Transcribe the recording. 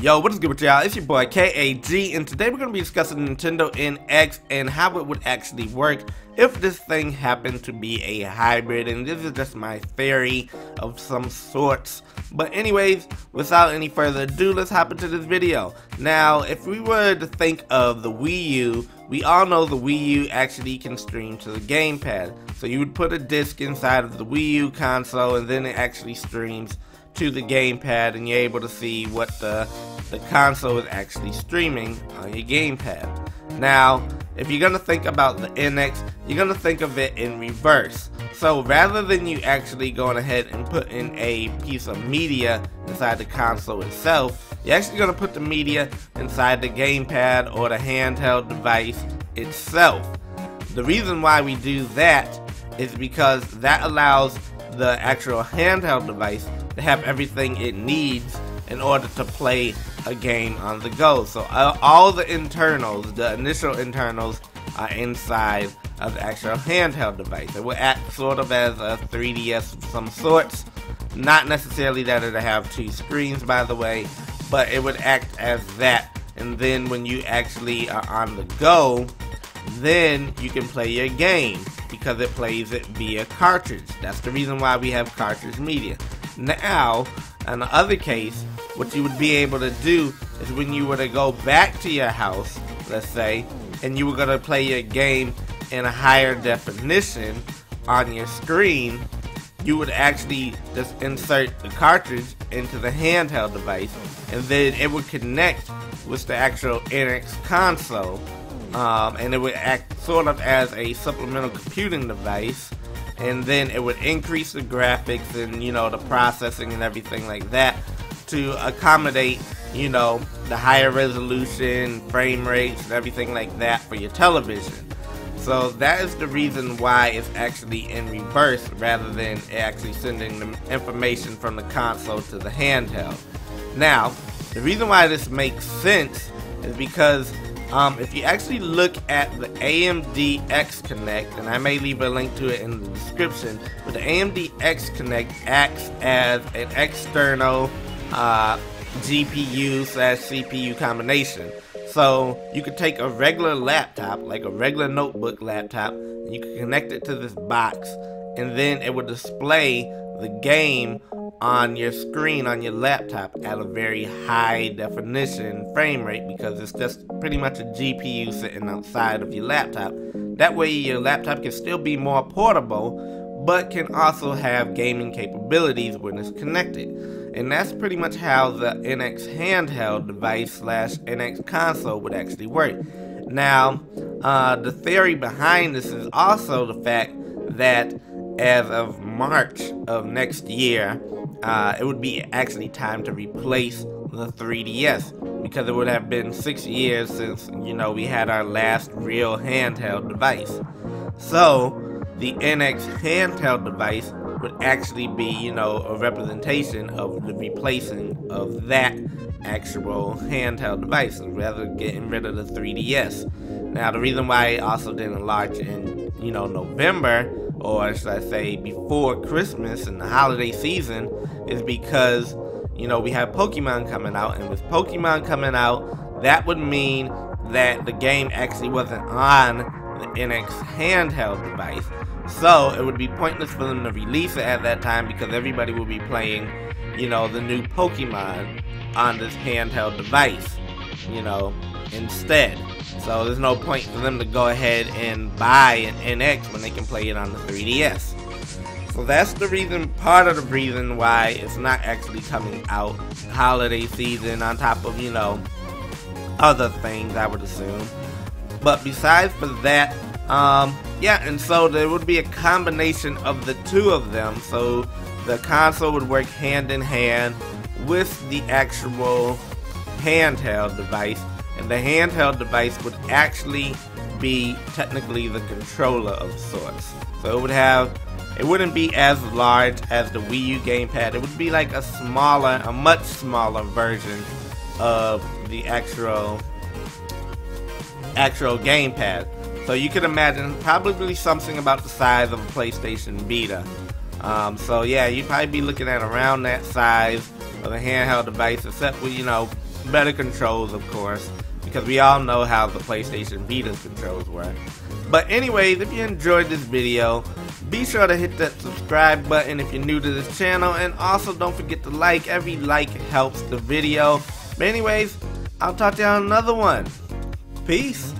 Yo, what is good with y'all? It's your boy KAG, and today we're going to be discussing Nintendo NX and how it would actually work if this thing happened to be a hybrid, and this is just my theory of some sorts. But anyways, without any further ado, let's hop into this video. Now, if we were to think of the Wii U, we all know the Wii U actually can stream to the gamepad. So you would put a disc inside of the Wii U console, and then it actually streams to the gamepad, and you're able to see what the console is actually streaming on your gamepad. Now, if you're gonna think about the NX, you're gonna think of it in reverse. So rather than you actually going ahead and putting a piece of media inside the console itself, you're actually gonna put the media inside the gamepad or the handheld device itself. The reason why we do that is because that allows the actual handheld device to have everything it needs in order to play a game on the go. So all the internals, the initial internals, are inside of the actual handheld device. It will act sort of as a 3DS of some sorts. Not necessarily that it'll have two screens, by the way, but it would act as that. And then when you actually are on the go, then you can play your game because it plays it via cartridge. That's the reason why we have cartridge media. Now, in the other case, what you would be able to do is when you were to go back to your house, let's say, and you were going to play your game in a higher definition on your screen, you would actually just insert the cartridge into the handheld device, and then it would connect with the actual NX console, and it would act sort of as a supplemental computing device. And then it would increase the graphics and, you know, the processing and everything like that to accommodate, you know, the higher resolution, frame rates, and everything like that for your television. So that is the reason why it's actually in reverse rather than actually sending the information from the console to the handheld. Now, the reason why this makes sense is because if you actually look at the AMD X Connect, and I may leave a link to it in the description, but the AMD X Connect acts as an external GPU/CPU combination. So you could take a regular laptop, like a regular notebook laptop, and you could connect it to this box, and then it would display the game on your screen on your laptop at a very high definition frame rate, because it's just pretty much a GPU sitting outside of your laptop. That way your laptop can still be more portable, but can also have gaming capabilities when it's connected. And that's pretty much how the NX handheld device / NX console would actually work. Now, the theory behind this is also the fact that as of March of next year, it would be actually time to replace the 3DS, because it would have been 6 years since, you know, we had our last real handheld device. So the NX handheld device would actually be, you know, a representation of the replacing of that actual handheld device, rather than getting rid of the 3DS. Now, the reason why it also didn't launch in, you know, November, or should I say before Christmas and the holiday season, is because, you know, we have Pokemon coming out, and with Pokemon coming out, that would mean that the game actually wasn't on the NX handheld device. So it would be pointless for them to release it at that time, because everybody will be playing, you know, the new Pokemon on this handheld device, you know, instead. So there's no point for them to go ahead and buy an NX when they can play it on the 3DS. So that's the reason, part of the reason why it's not actually coming out holiday season, on top of, you know, other things, I would assume. But besides for that, yeah, and so there would be a combination of the two of them. So the console would work hand in hand with the actual handheld device, and the handheld device would actually be technically the controller of sorts. So it would have, it wouldn't be as large as the Wii U gamepad. It would be like a much smaller version of the actual gamepad. So you could imagine probably something about the size of a PlayStation Vita. So yeah, you'd probably be looking at around that size, for the handheld device, except with, better controls, of course, because we all know how the PlayStation Vita's controls work. But anyways, if you enjoyed this video, be sure to hit that subscribe button if you're new to this channel, and also don't forget to like. Every like helps the video. But anyways, I'll talk to you on another one. Peace.